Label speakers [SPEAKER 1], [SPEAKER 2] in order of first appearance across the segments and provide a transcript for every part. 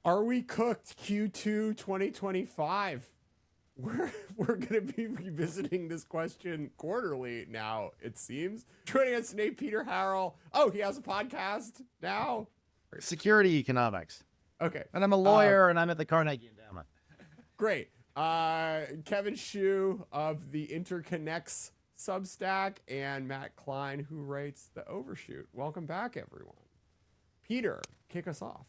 [SPEAKER 1] Are we cooked Q2 2025? We're going to be revisiting this question quarterly now, it seems. Joining us today, Peter Harrell. Oh, he has a podcast now?
[SPEAKER 2] Security economics.
[SPEAKER 1] Okay.
[SPEAKER 2] And I'm a lawyer, and I'm at the Carnegie Endowment.
[SPEAKER 1] Great. Kevin Shue of the Interconnects Substack, and Matt Klein, who writes the Overshoot. Welcome back, everyone. Peter, kick us off.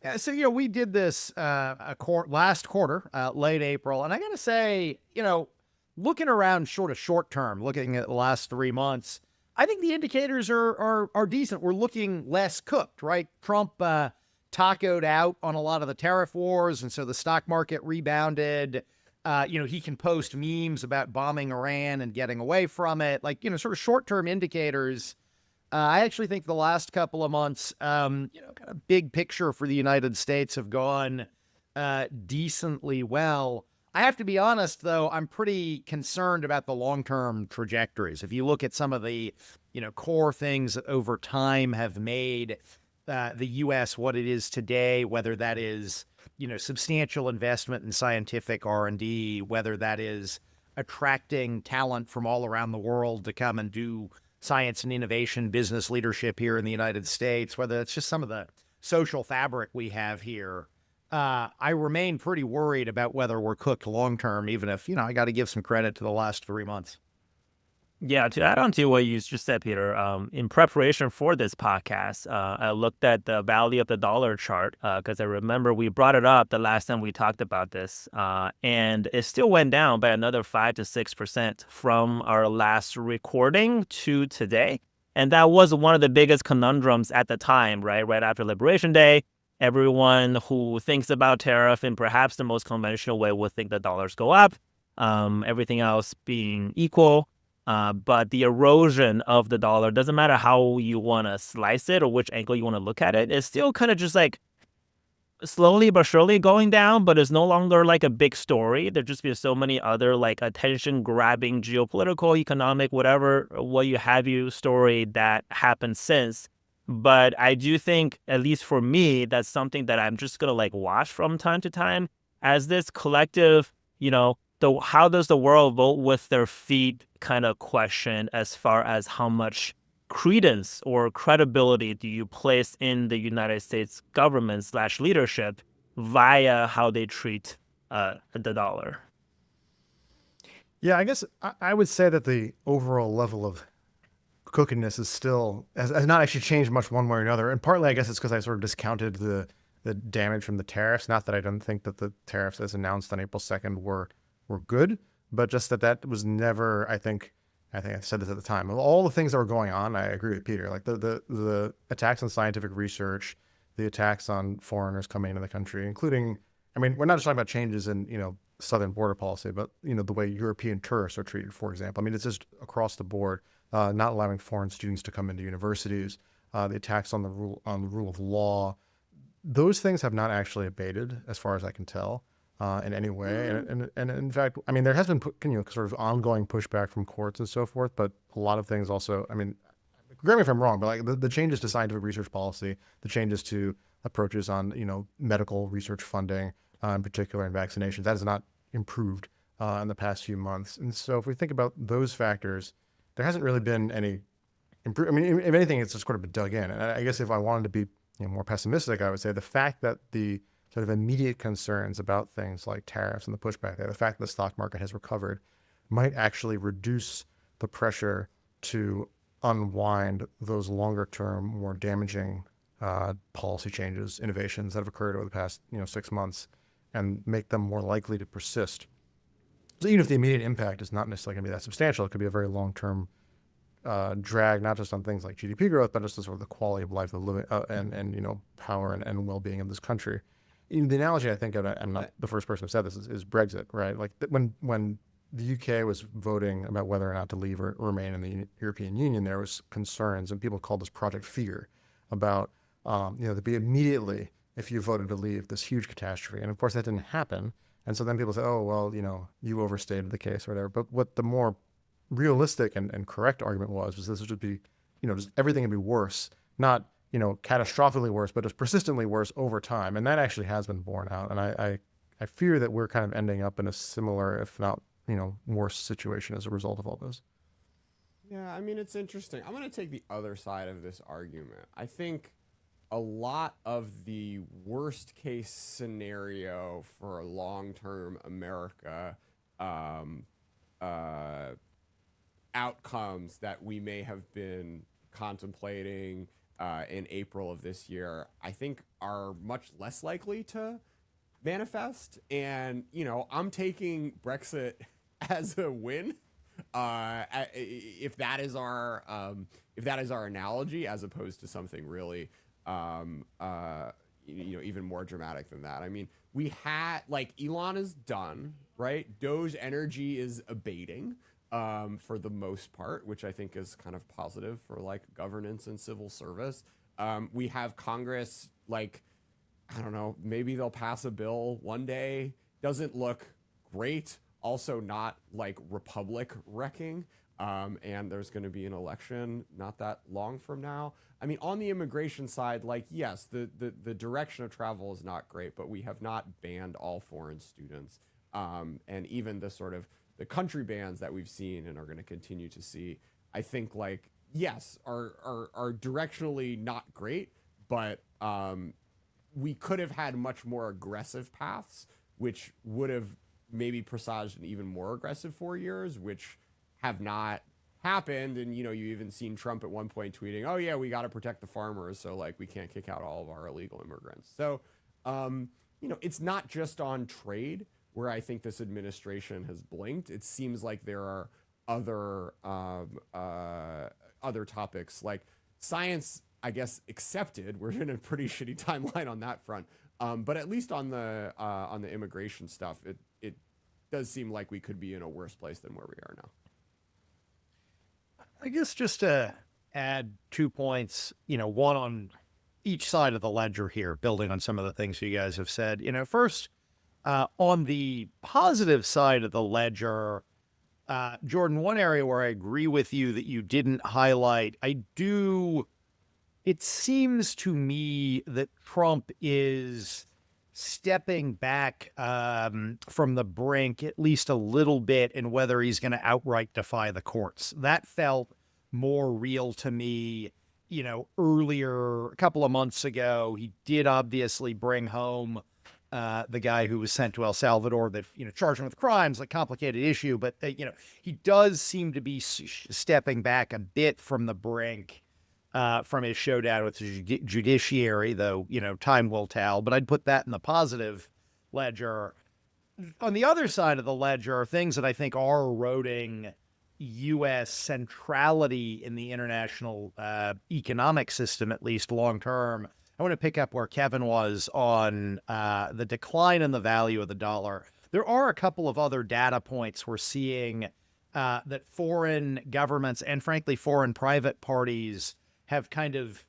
[SPEAKER 2] Yeah, so, we did this last quarter, late April. And I got to say, looking around short term, looking at the last 3 months, I think the indicators are decent. We're looking less cooked, right? Trump tacoed out on a lot of the tariff wars. And so the stock market rebounded. He can post memes about bombing Iran and getting away from it. Like, sort of short-term indicators. I actually think the last couple of months, kind of big picture for the United States have gone decently well. I have to be honest, though, I'm pretty concerned about the long-term trajectories. If you look at some of the, core things that over time have made the U.S. what it is today, whether that is, substantial investment in scientific R&D, whether that is attracting talent from all around the world to come and do science and innovation, business leadership here in the United States, whether it's just some of the social fabric we have here, I remain pretty worried about whether we're cooked long-term, even if, I got to give some credit to the last 3 months.
[SPEAKER 3] Yeah, to add on to what you just said, Peter, in preparation for this podcast, I looked at the value of the dollar chart because I remember we brought it up the last time we talked about this, and it still went down by another 5 to 6% from our last recording to today. And that was one of the biggest conundrums at the time, right? Right after Liberation Day, everyone who thinks about tariff in perhaps the most conventional way would think the dollars go up, everything else being equal. But the erosion of the dollar, doesn't matter how you want to slice it or which angle you want to look at it, it's still kind of just like slowly but surely going down, but it's no longer like a big story. There just be so many other like attention grabbing geopolitical, economic, whatever, what you have you story that happened since. But I do think, at least for me, that's something that I'm just going to like watch from time to time as this collective, how does the world vote with their feet kind of question as far as how much credence or credibility do you place in the United States government / leadership via how they treat the dollar?
[SPEAKER 4] Yeah, I guess I would say that the overall level of cookiness is still has not actually changed much one way or another. And partly, I guess, it's because I sort of discounted the damage from the tariffs. Not that I don't think that the tariffs as announced on April 2nd were good, but just that was never, I think I said this at the time, of all the things that were going on, I agree with Peter. Like the attacks on scientific research, the attacks on foreigners coming into the country, including, we're not just talking about changes in, southern border policy, but, the way European tourists are treated, for example. It's just across the board, not allowing foreign students to come into universities, the attacks on the rule of law. Those things have not actually abated, as far as I can tell. In any way. And in fact, there has been, sort of ongoing pushback from courts and so forth, but a lot of things also, correct me if I'm wrong, but like the changes to scientific research policy, the changes to approaches on, medical research funding, in particular in vaccinations, that has not improved in the past few months. And so if we think about those factors, there hasn't really been any improvement. If anything, it's just sort of been dug in. And I guess if I wanted to be more pessimistic, I would say the fact that the sort of immediate concerns about things like tariffs and the pushback there, the fact that the stock market has recovered might actually reduce the pressure to unwind those longer term, more damaging policy changes, innovations that have occurred over the past 6 months, and make them more likely to persist. So even if the immediate impact is not necessarily going to be that substantial, it could be a very long-term drag, not just on things like GDP growth, but just on sort of the quality of life, of living, and power and well-being of this country. The analogy I think, and I'm not the first person who said this, is Brexit, right? Like when the UK was voting about whether or not to leave or remain in the European Union, there was concerns, and people called this Project Fear, about there'd be immediately, if you voted to leave, this huge catastrophe. And of course that didn't happen. And so then people say, oh, well, you overstated the case or whatever. But what the more realistic and correct argument was this would be, just everything would be worse. Not catastrophically worse, but it's persistently worse over time. And that actually has been borne out. And I fear that we're kind of ending up in a similar, if not, worse situation as a result of all this.
[SPEAKER 1] Yeah, I mean, it's interesting. I'm going to take the other side of this argument. I think a lot of the worst case scenario for long-term America outcomes that we may have been contemplating in April of this year, I think are much less likely to manifest. And, I'm taking Brexit as a win. If that is our analogy, as opposed to something really even more dramatic than that. I mean, we had Elon is done, right? Doge energy is abating for the most part, which I think is kind of positive for governance and civil service. We have Congress, I don't know, maybe they'll pass a bill one day. Doesn't look great. Also not republic wrecking. And there's going to be an election not that long from now. I mean, on the immigration side, yes, the direction of travel is not great, but we have not banned all foreign students. And even the country bans that we've seen and are going to continue to see, I think yes, are directionally not great, but we could have had much more aggressive paths, which would have maybe presaged an even more aggressive 4 years, which have not happened. And, you even seen Trump at one point tweeting, oh yeah, we got to protect the farmers. So we can't kick out all of our illegal immigrants. So, it's not just on trade where I think this administration has blinked. It seems like there are other topics like science, I guess, accepted. We're in a pretty shitty timeline on that front. But at least on the immigration stuff, it does seem like we could be in a worse place than where we are now.
[SPEAKER 2] I guess just to add 2 points, one on each side of the ledger here, building on some of the things you guys have said. First, on the positive side of the ledger, Jordan, one area where I agree with you that you didn't highlight, it seems to me that Trump is stepping back from the brink at least a little bit in whether he's going to outright defy the courts. That felt more real to me, earlier, a couple of months ago. He did obviously bring home the guy who was sent to El Salvador that, charged him with crimes, a complicated issue. But, he does seem to be stepping back a bit from the brink from his showdown with the judiciary, though, time will tell. But I'd put that in the positive ledger. On the other side of the ledger are things that I think are eroding U.S. centrality in the international economic system, at least long term. I want to pick up where Kevin was on the decline in the value of the dollar. There are a couple of other data points we're seeing that foreign governments and, frankly, foreign private parties have kind of,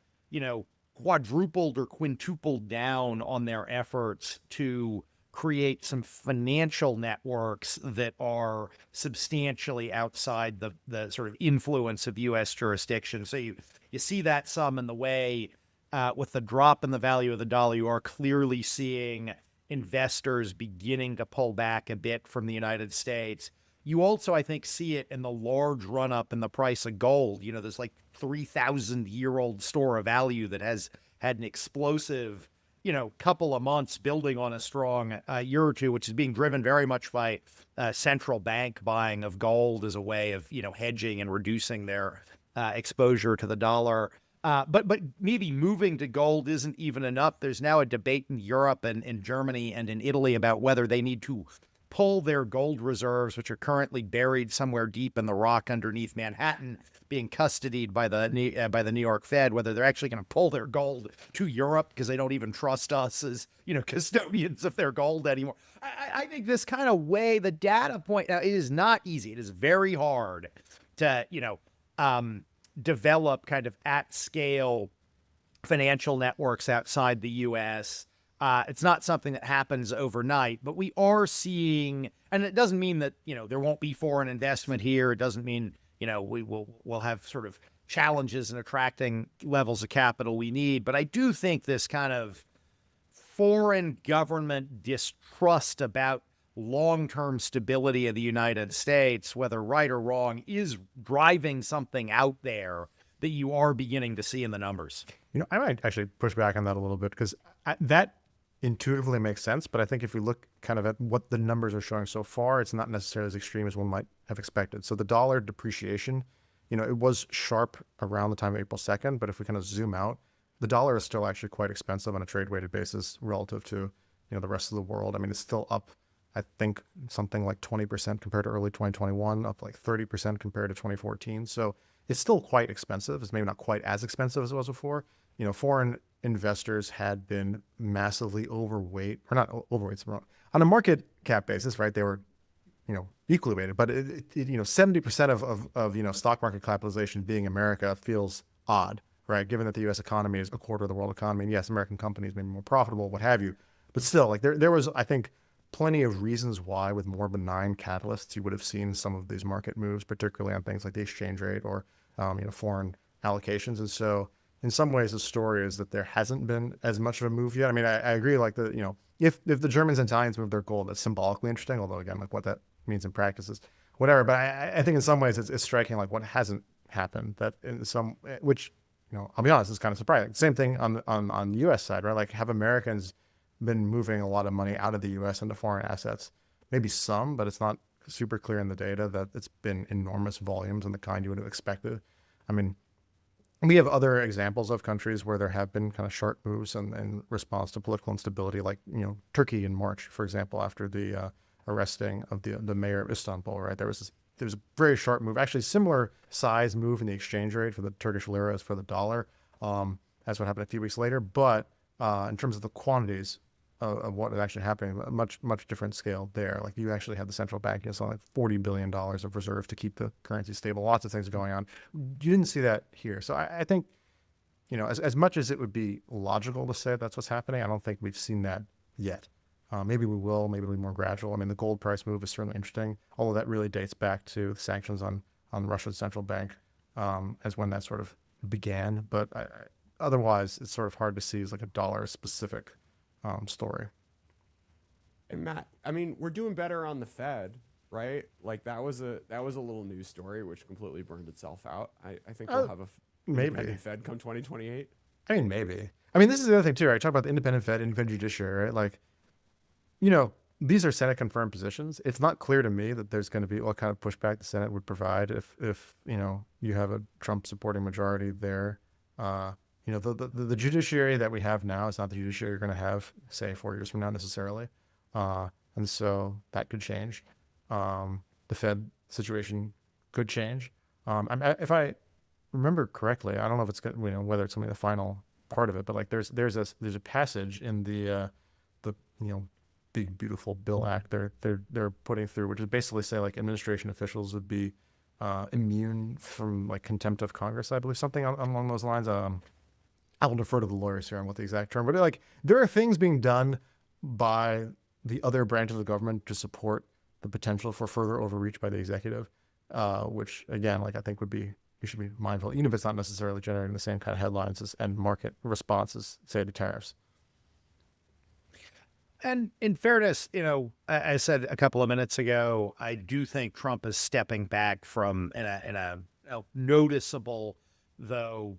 [SPEAKER 2] quadrupled or quintupled down on their efforts to create some financial networks that are substantially outside the sort of influence of U.S. jurisdiction. So you see that some in the way with the drop in the value of the dollar, you are clearly seeing investors beginning to pull back a bit from the United States. You also, I think, see it in the large run-up in the price of gold. There's 3,000-year-old store of value that has had an explosive, couple of months building on a strong year or two, which is being driven very much by central bank buying of gold as a way of, hedging and reducing their exposure to the dollar. But maybe moving to gold isn't even enough. There's now a debate in Europe and in Germany and in Italy about whether they need to pull their gold reserves, which are currently buried somewhere deep in the rock underneath Manhattan, being custodied by the New York Fed, whether they're actually going to pull their gold to Europe because they don't even trust us as, custodians of their gold anymore. I think this kind of way, the data point, now it is not easy. It is very hard to, develop kind of at scale financial networks outside the U.S. It's not something that happens overnight, but we are seeing, and it doesn't mean that, there won't be foreign investment here. It doesn't mean, we'll have sort of challenges in attracting levels of capital we need. But I do think this kind of foreign government distrust about long-term stability of the United States, whether right or wrong, is driving something out there that you are beginning to see in the numbers.
[SPEAKER 4] I might actually push back on that a little bit because that intuitively makes sense. But I think if we look kind of at what the numbers are showing so far, it's not necessarily as extreme as one might have expected. So the dollar depreciation, it was sharp around the time of April 2nd. But if we kind of zoom out, the dollar is still actually quite expensive on a trade-weighted basis relative to, the rest of the world. I mean, it's still up, I think, something like 20% compared to early 2021, up like 30% compared to 2014. So it's still quite expensive. It's maybe not quite as expensive as it was before. Foreign investors had been massively overweight, or not overweight, on a market cap basis, right? They were, equally weighted, but 70% of stock market capitalization being America feels odd, right? Given that the U.S. economy is a quarter of the world economy, and yes, American companies may be more profitable, what have you, but still, like there was, I think, plenty of reasons why, with more benign catalysts, you would have seen some of these market moves, particularly on things like the exchange rate or foreign allocations. And so, in some ways, the story is that there hasn't been as much of a move yet. I mean, I agree. Like if the Germans and Italians move their gold, that's symbolically interesting. Although again, like what that means in practice is whatever. But I think in some ways it's striking, like what hasn't happened. That in some, which I'll be honest, is kind of surprising. Same thing on the U.S. side, right? Like, have Americans been moving a lot of money out of the U.S. into foreign assets? Maybe some, but it's not super clear in the data that it's been enormous volumes and the kind you would have expected. I mean, we have other examples of countries where there have been kind of sharp moves in response to political instability, like Turkey in March, for example, after the arresting of the mayor of Istanbul. Right, there was a very sharp move, actually similar size move in the exchange rate for the Turkish lira as for the dollar. That's what happened a few weeks later, but in terms of the quantities of what is actually happening, a much different scale there. Like, you actually have the central bank, like $40 billion of reserve to keep the currency stable. Lots of things going on. You didn't see that here. So I think, as much as it would be logical to say that's what's happening, I don't think we've seen that yet. Maybe we will, maybe it'll be more gradual. I mean, the gold price move is certainly interesting, although that really dates back to the sanctions on Russia's central bank as when that sort of began. But otherwise, it's sort of hard to see as like a dollar-specific story.
[SPEAKER 1] And Matt, I mean, we're doing better on the Fed, right? Like that was a little news story which completely burned itself out. I think we'll have a independent Fed come 2028.
[SPEAKER 4] I mean, maybe. I mean, this is the other thing too, right? Talk about the independent Fed, independent judiciary, right? Like, these are Senate confirmed positions. It's not clear to me that there's going to be what kind of pushback the Senate would provide if you have a Trump supporting majority there. The judiciary that we have now is not the judiciary you're going to have, say, 4 years from now necessarily. And so that could change. The Fed situation could change. If I remember correctly, I don't know if it's whether it's going to be the final part of it, but like there's a passage in the Big Beautiful Bill Act they're putting through, which is basically say like administration officials would be immune from like contempt of Congress, I believe, something along those lines. I'll defer to the lawyers here on what the exact term, but like there are things being done by the other branches of the government to support the potential for further overreach by the executive, which again, like I think you should be mindful, even if it's not necessarily generating the same kind of headlines and market responses, say, to tariffs.
[SPEAKER 2] And in fairness, I said a couple of minutes ago, I do think Trump is stepping back from in a noticeable, though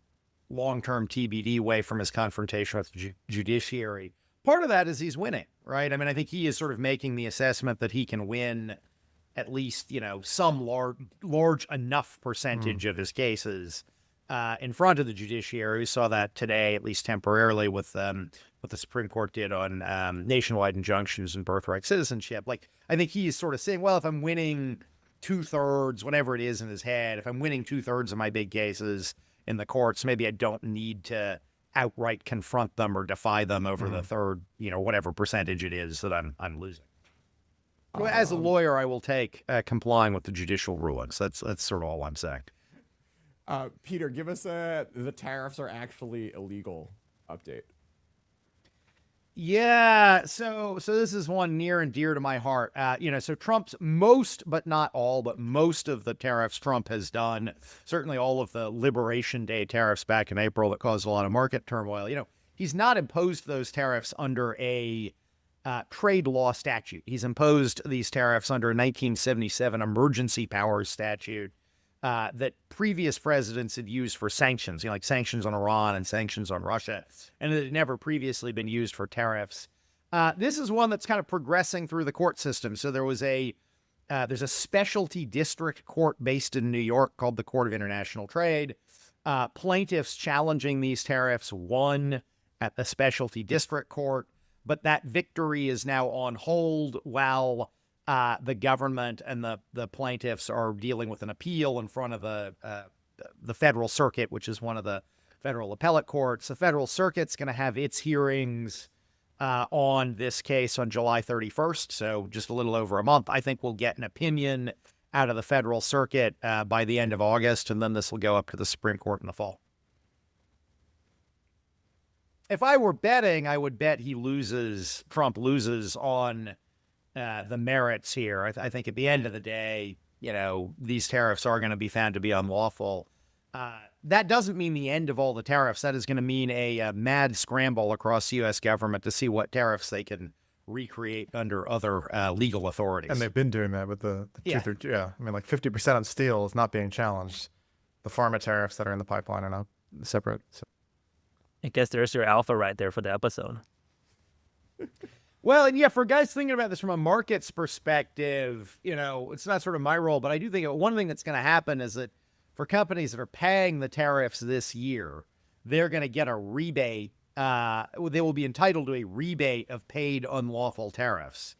[SPEAKER 2] long-term TBD way, from his confrontation with the judiciary. Part of that is he's winning, right? I mean, I think he is sort of making the assessment that he can win at least, some large enough percentage of his cases in front of the judiciary. We saw that today, at least temporarily, with what the Supreme Court did on nationwide injunctions and birthright citizenship. Like, I think he is sort of saying, well, if I'm winning 2/3, whatever it is in his head, if I'm winning 2/3 of my big cases in the courts, maybe I don't need to outright confront them or defy them over the third, whatever percentage it is that I'm losing. As a lawyer, I will take complying with the judicial rulings. That's sort of all I'm saying.
[SPEAKER 1] Peter, give us the tariffs are actually illegal update.
[SPEAKER 2] Yeah, so this is one near and dear to my heart. So Trump's most, but not all, but most of the tariffs Trump has done, certainly all of the Liberation Day tariffs back in April that caused a lot of market turmoil. He's not imposed those tariffs under a trade law statute. He's imposed these tariffs under a 1977 emergency powers statute that previous presidents had used for sanctions, like sanctions on Iran and sanctions on Russia, and it had never previously been used for tariffs. This is one that's kind of progressing through the court system. So there's a specialty district court based in New York called the Court of International Trade. Plaintiffs challenging these tariffs won at the specialty district court, but that victory is now on hold while the government and the plaintiffs are dealing with an appeal in front of the Federal Circuit, which is one of the federal appellate courts. The Federal Circuit's going to have its hearings on this case on July 31st, so just a little over a month. I think we'll get an opinion out of the Federal Circuit by the end of August, and then this will go up to the Supreme Court in the fall. If I were betting, I would bet Trump loses on the merits here. I think at the end of the day, these tariffs are going to be found to be unlawful. That doesn't mean the end of all the tariffs. That is going to mean a mad scramble across the U.S. government to see what tariffs they can recreate under other legal authorities.
[SPEAKER 4] And they've been doing that with the I mean, like 50% on steel is not being challenged. The pharma tariffs that are in the pipeline are now separate. So.
[SPEAKER 3] I guess there's your alpha right there for the episode.
[SPEAKER 2] Well, and yeah, for guys thinking about this from a markets perspective, it's not sort of my role, but I do think one thing that's going to happen is that for companies that are paying the tariffs this year, they're going to get a rebate. They will be entitled to a rebate of paid unlawful tariffs,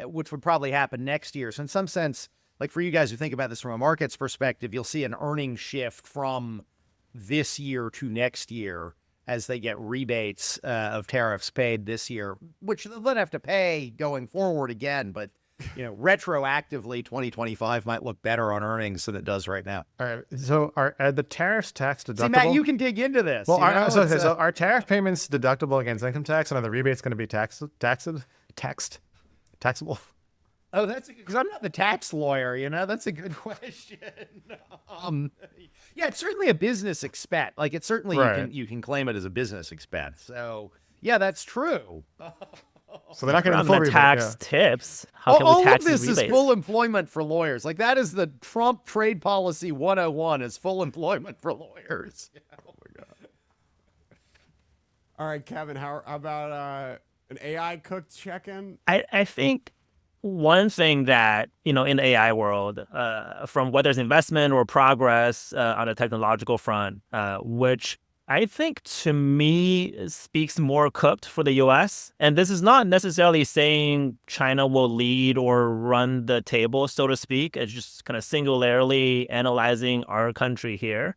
[SPEAKER 2] which would probably happen next year. So in some sense, like for you guys who think about this from a markets perspective, you'll see an earnings shift from this year to next year as they get rebates of tariffs paid this year, which they'll then have to pay going forward again. But, retroactively, 2025 might look better on earnings than it does right now.
[SPEAKER 4] All right. So are the tariffs tax deductible?
[SPEAKER 2] See, Matt, you can dig into this.
[SPEAKER 4] Well, so are tariff payments deductible against income tax, and are the rebates going to be taxable?
[SPEAKER 2] Oh, that's because I'm not the tax lawyer, That's a good question. Yeah, it's certainly a business expense. Like it's certainly
[SPEAKER 4] right.
[SPEAKER 2] you can claim it as a business expense. So yeah, that's true.
[SPEAKER 4] So they're not going to
[SPEAKER 3] the
[SPEAKER 4] rebate,
[SPEAKER 3] tax tips. How can we
[SPEAKER 2] all
[SPEAKER 3] tax
[SPEAKER 2] of this
[SPEAKER 3] these
[SPEAKER 2] is
[SPEAKER 3] rebates?
[SPEAKER 2] full employment for lawyers. Like that is the Trump trade policy 101 is full employment for lawyers.
[SPEAKER 4] Oh my God.
[SPEAKER 1] All right, Kevin, how about an AI cooked check-in?
[SPEAKER 3] I think one thing that, in the AI world, from whether it's investment or progress on the technological front, which I think to me speaks more cooked for the U.S. And this is not necessarily saying China will lead or run the table, so to speak. It's just kind of singularly analyzing our country here,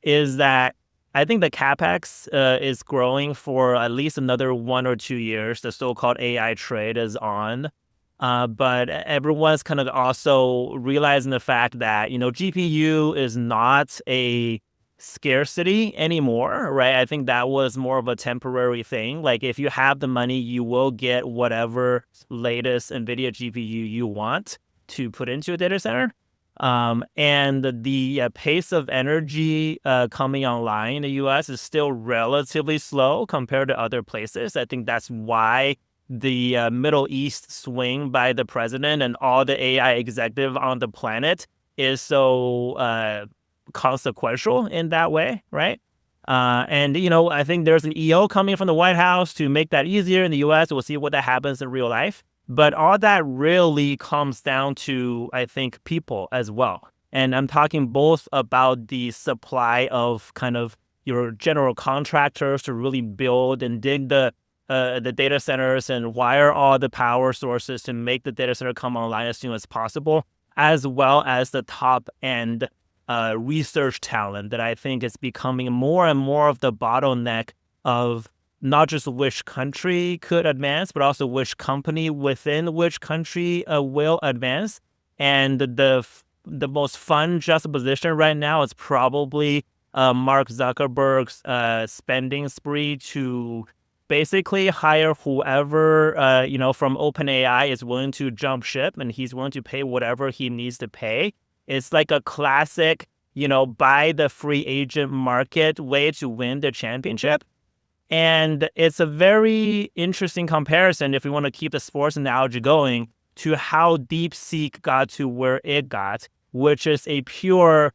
[SPEAKER 3] is that I think the CapEx is growing for at least another 1 or 2 years. The so-called AI trade is on. But everyone's kind of also realizing the fact that, GPU is not a scarcity anymore, right? I think that was more of a temporary thing. Like if you have the money, you will get whatever latest NVIDIA GPU you want to put into a data center. And the pace of energy coming online in the U.S. is still relatively slow compared to other places. I think that's why the Middle East swing by the president and all the AI executive on the planet is so consequential in that way, right? And I think there's an EO coming from the White House to make that easier in the U.S. We'll see what that happens in real life. But all that really comes down to, I think, people as well. And I'm talking both about the supply of kind of your general contractors to really build and dig the data centers and wire all the power sources to make the data center come online as soon as possible, as well as the top end research talent that I think is becoming more and more of the bottleneck of not just which country could advance, but also which company within which country will advance. And the most fun juxtaposition right now is probably Mark Zuckerberg's spending spree to basically hire whoever, from OpenAI is willing to jump ship, and he's willing to pay whatever he needs to pay. It's like a classic, buy the free agent market way to win the championship. And it's a very interesting comparison, if we want to keep the sports analogy going, to how DeepSeek got to where it got, which is a pure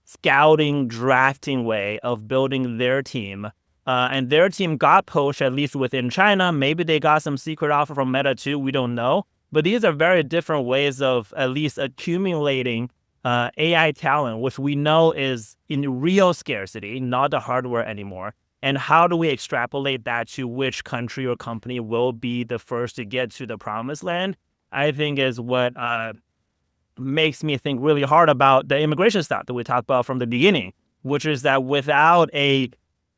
[SPEAKER 3] scouting, drafting way of building their team. And their team got poached, at least within China. Maybe they got some secret offer from Meta too. We don't know. But these are very different ways of at least accumulating AI talent, which we know is in real scarcity, not the hardware anymore. And how do we extrapolate that to which country or company will be the first to get to the promised land? I think is what makes me think really hard about the immigration stuff that we talked about from the beginning, which is that without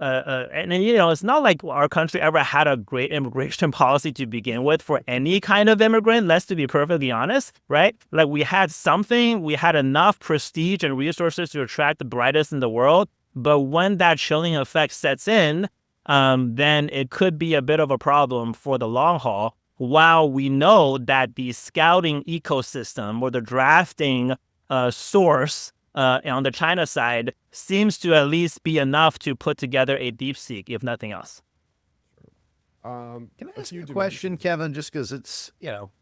[SPEAKER 3] it's not like our country ever had a great immigration policy to begin with for any kind of immigrant, let's to be perfectly honest, right? Like we had enough prestige and resources to attract the brightest in the world. But when that chilling effect sets in, then it could be a bit of a problem for the long haul. While we know that the scouting ecosystem or the drafting source on the China side seems to at least be enough to put together a DeepSeek, if nothing else.
[SPEAKER 2] Can I ask you a question, Kevin, just because it's,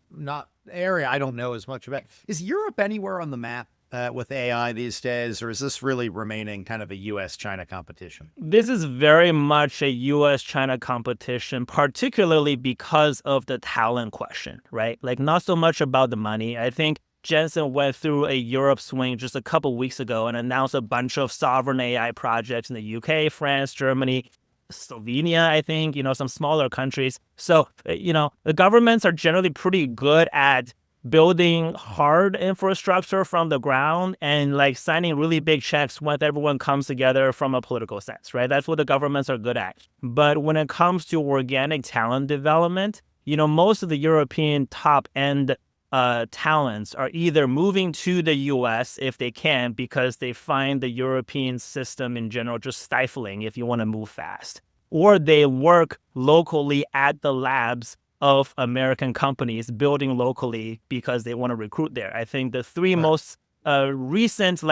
[SPEAKER 2] not an area I don't know as much about. Is Europe anywhere on the map with AI these days, or is this really remaining kind of a U.S.-China competition?
[SPEAKER 3] This is very much a U.S.-China competition, particularly because of the talent question, right? Like not so much about the money. I think Jensen went through a Europe swing just a couple weeks ago and announced a bunch of sovereign AI projects in the UK, France, Germany, Slovenia, I think, some smaller countries. So, the governments are generally pretty good at building hard infrastructure from the ground and like signing really big checks when everyone comes together from a political sense, right? That's what the governments are good at. But when it comes to organic talent development, most of the European top end talents are either moving to the US if they can, because they find the European system in general just stifling if you want to move fast, or they work locally at the labs of American companies building locally because they want to recruit there. I think the three most recent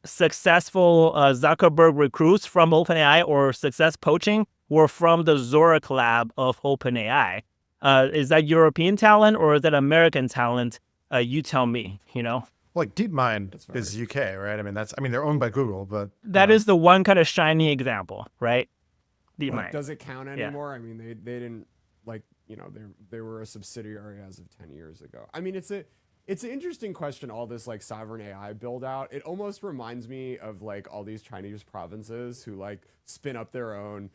[SPEAKER 3] successful Zuckerberg recruits from OpenAI or success poaching were from the Zurich lab of OpenAI. Is that European talent or is that American talent? You tell me,
[SPEAKER 4] Like DeepMind is UK, right? They're owned by Google, but
[SPEAKER 3] that is the one kind of shiny example, right? DeepMind.
[SPEAKER 1] Does it count anymore? Yeah. I mean, they didn't they were a subsidiary as of 10 years ago. I mean, it's an interesting question, all this sovereign AI build out. It almost reminds me of all these Chinese provinces who spin up their own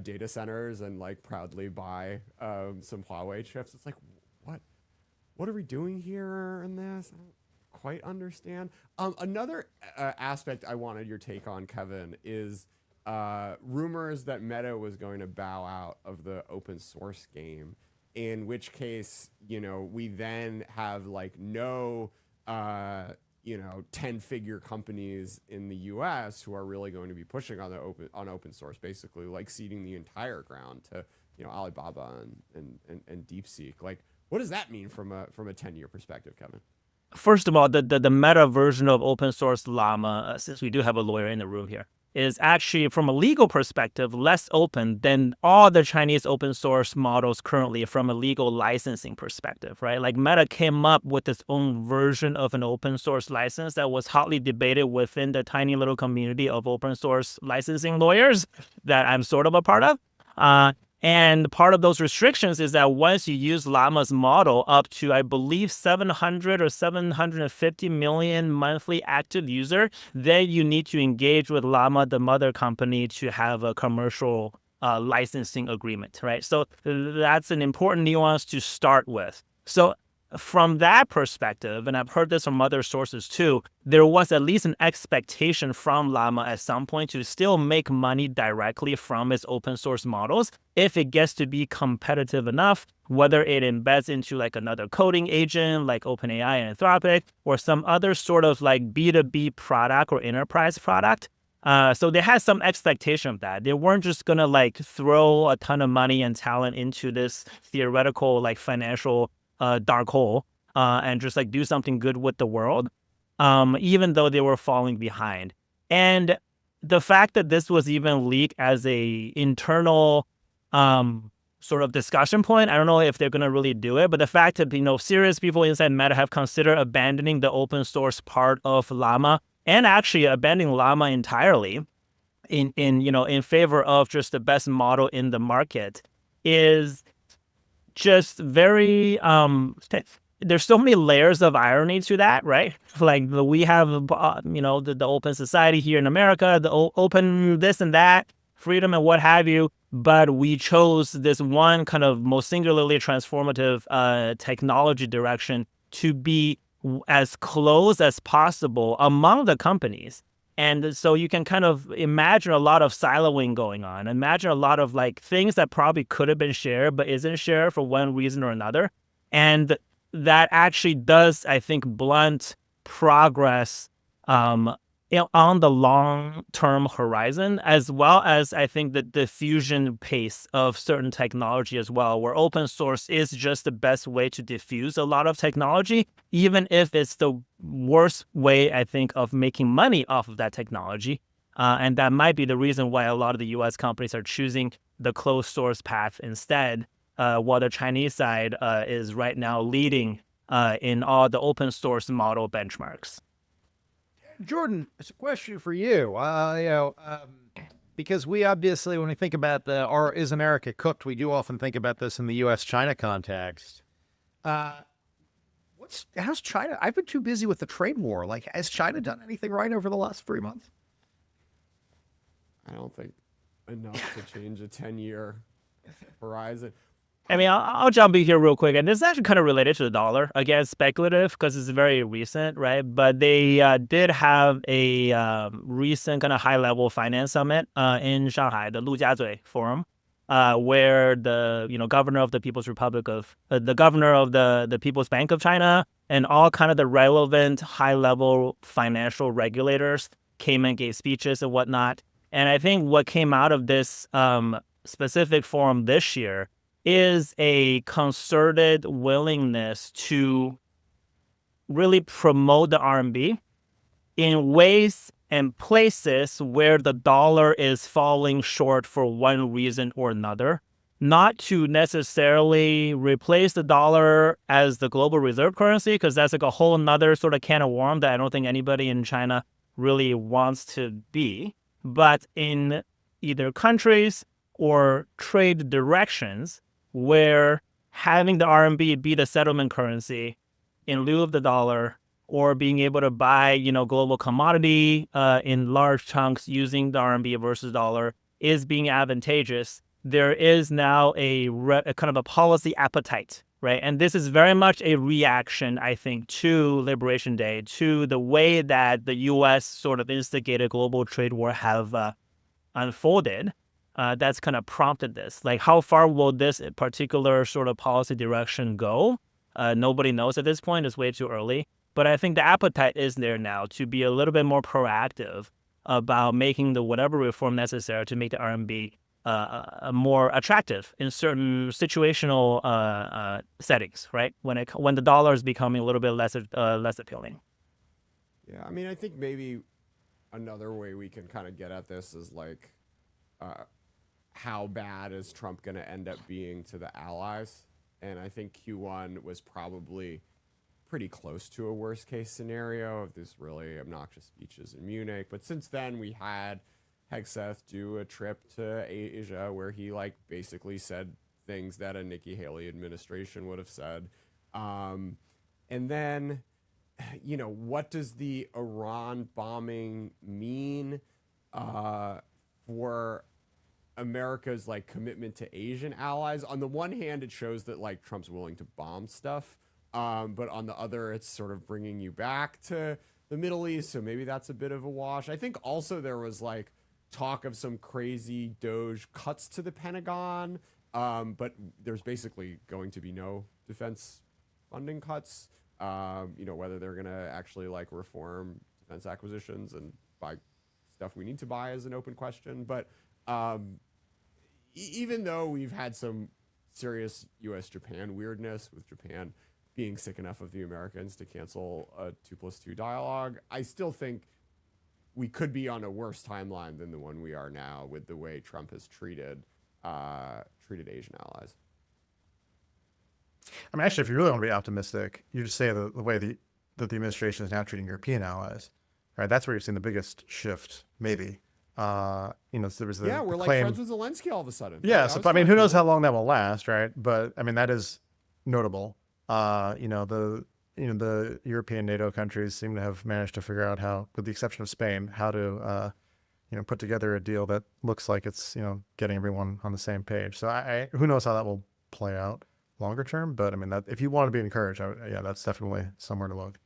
[SPEAKER 1] data centers and proudly buy some Huawei chips. It's what are we doing here in this? I don't quite understand. Another aspect I wanted your take on, Kevin, is rumors that Meta was going to bow out of the open source game, in which case, we then have no 10-figure companies in the US who are really going to be pushing on open source, basically ceding the entire ground to Alibaba and DeepSeek. What does that mean from a 10-year perspective, Kevin?
[SPEAKER 3] First of all, the meta version of open source Llama, since we do have a lawyer in the room here, is actually, from a legal perspective, less open than all the Chinese open source models currently from a legal licensing perspective, right? Meta came up with its own version of an open source license that was hotly debated within the tiny little community of open source licensing lawyers that I'm sort of a part of. And part of those restrictions is that once you use Llama's model up to, I believe, 700 or 750 million monthly active user, then you need to engage with Llama, the mother company, to have a commercial licensing agreement, right? So that's an important nuance to start with. So from that perspective, and I've heard this from other sources too, there was at least an expectation from Llama at some point to still make money directly from its open source models if it gets to be competitive enough, whether it embeds into another coding agent like OpenAI and Anthropic, or some other sort of B2B product or enterprise product. So they had some expectation of that. They weren't just gonna like throw a ton of money and talent into this theoretical like financial dark hole and just like do something good with the world, even though they were falling behind. And the fact that this was even leaked as a internal sort of discussion point, I don't know if they're gonna really do it, but the fact that serious people inside Meta have considered abandoning the open source part of Llama and actually abandoning Llama entirely in favor of just the best model in the market is just very there's so many layers of irony to that, right? Like we have the open society here in America, the open this and that, freedom and what have you, but we chose this one kind of most singularly transformative technology direction to be as close as possible among the companies. And so you can kind of imagine a lot of siloing going on. Imagine a lot of like things that probably could have been shared, but isn't shared for one reason or another. And that actually does, I think, blunt progress on the long-term horizon, as well as I think the diffusion pace of certain technology as well, where open source is just the best way to diffuse a lot of technology, even if it's the worst way, I think, of making money off of that technology. And that might be the reason why a lot of the US companies are choosing the closed source path instead, while the Chinese side is right now leading in all the open source model benchmarks.
[SPEAKER 2] Jordan, it's a question for you. Because we obviously, when we think about is America cooked, we do often think about this in the U.S.-China context. How's China? I've been too busy with the trade war. Like, has China done anything right over the last 3 months?
[SPEAKER 1] I don't think enough to change a 10-year horizon.
[SPEAKER 3] I mean, I'll jump in here real quick, and this is actually kind of related to the dollar. Again, speculative because it's very recent, right? But they did have a recent kind of high-level finance summit in Shanghai, the Lujiazui Forum, where the governor of the People's Republic of the governor of the People's Bank of China and all kind of the relevant high-level financial regulators came and gave speeches and whatnot. And I think what came out of this specific forum this year is a concerted willingness to really promote the RMB in ways and places where the dollar is falling short for one reason or another, not to necessarily replace the dollar as the global reserve currency, because that's like a whole nother sort of can of worms that I don't think anybody in China really wants to be, but in either countries or trade directions where having the RMB be the settlement currency in lieu of the dollar, or being able to buy, global commodity in large chunks using the RMB versus dollar is being advantageous. There is now a kind of a policy appetite, right? And this is very much a reaction, I think, to Liberation Day, to the way that the U.S. sort of instigated global trade war have unfolded. That's kind of prompted this. Like, how far will this particular sort of policy direction go? Nobody knows at this point. It's way too early. But I think the appetite is there now to be a little bit more proactive about making the whatever reform necessary to make the RMB more attractive in certain situational settings, right? When the dollar is becoming a little bit less appealing.
[SPEAKER 1] Yeah, I mean, I think maybe another way we can kind of get at this is like, how bad is Trump going to end up being to the allies? And I think Q1 was probably pretty close to a worst case scenario of this really obnoxious speeches in Munich. But since then, we had Hegseth do a trip to Asia where he basically said things that a Nikki Haley administration would have said. And then, what does the Iran bombing mean for America's commitment to Asian allies? On the one hand, it shows that Trump's willing to bomb stuff, but on the other, it's sort of bringing you back to the Middle East. So maybe that's a bit of a wash. I think also there was talk of some crazy Doge cuts to the Pentagon, but there's basically going to be no defense funding cuts. Whether they're going to actually reform defense acquisitions and buy stuff we need to buy is an open question. But even though we've had some serious U.S.-Japan weirdness, with Japan being sick enough of the Americans to cancel a 2+2 dialogue, I still think we could be on a worse timeline than the one we are now with the way Trump has treated Asian allies.
[SPEAKER 4] I mean, actually, if you really want to be optimistic, you just say the way that the administration is now treating European allies, right? That's where you're seeing the biggest shift, maybe. So there was the
[SPEAKER 1] we're like
[SPEAKER 4] claim,
[SPEAKER 1] friends with Zelenskyy all of a sudden.
[SPEAKER 4] Yeah,
[SPEAKER 1] That
[SPEAKER 4] so
[SPEAKER 1] was
[SPEAKER 4] I mean,
[SPEAKER 1] fun.
[SPEAKER 4] who knows how long that will last, right? But I mean, that is notable. The European NATO countries seem to have managed to figure out how, with the exception of Spain, how to put together a deal that looks like it's getting everyone on the same page. So who knows how that will play out longer term? But I mean, that if you want to be encouraged, that's definitely somewhere to look.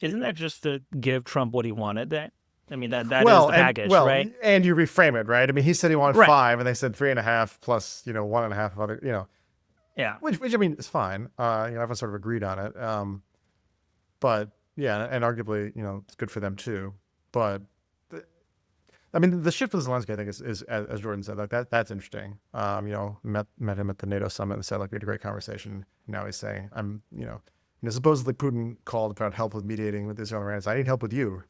[SPEAKER 3] Isn't that just to give Trump what he wanted? That is the package, right?
[SPEAKER 4] And you reframe it, right? I mean, he said he wanted
[SPEAKER 3] Right.
[SPEAKER 4] 5, and they said 3.5 plus 1.5 of other,
[SPEAKER 3] Yeah.
[SPEAKER 4] which I mean is fine. Everyone sort of agreed on it. But yeah, and arguably, it's good for them too. But the shift with Zelenskyy, I think, is as Jordan said, like that's interesting. Met him at the NATO summit and said, like, we had a great conversation. Now he's saying, supposedly Putin called about help with mediating with Israel and Iran. I need help with you.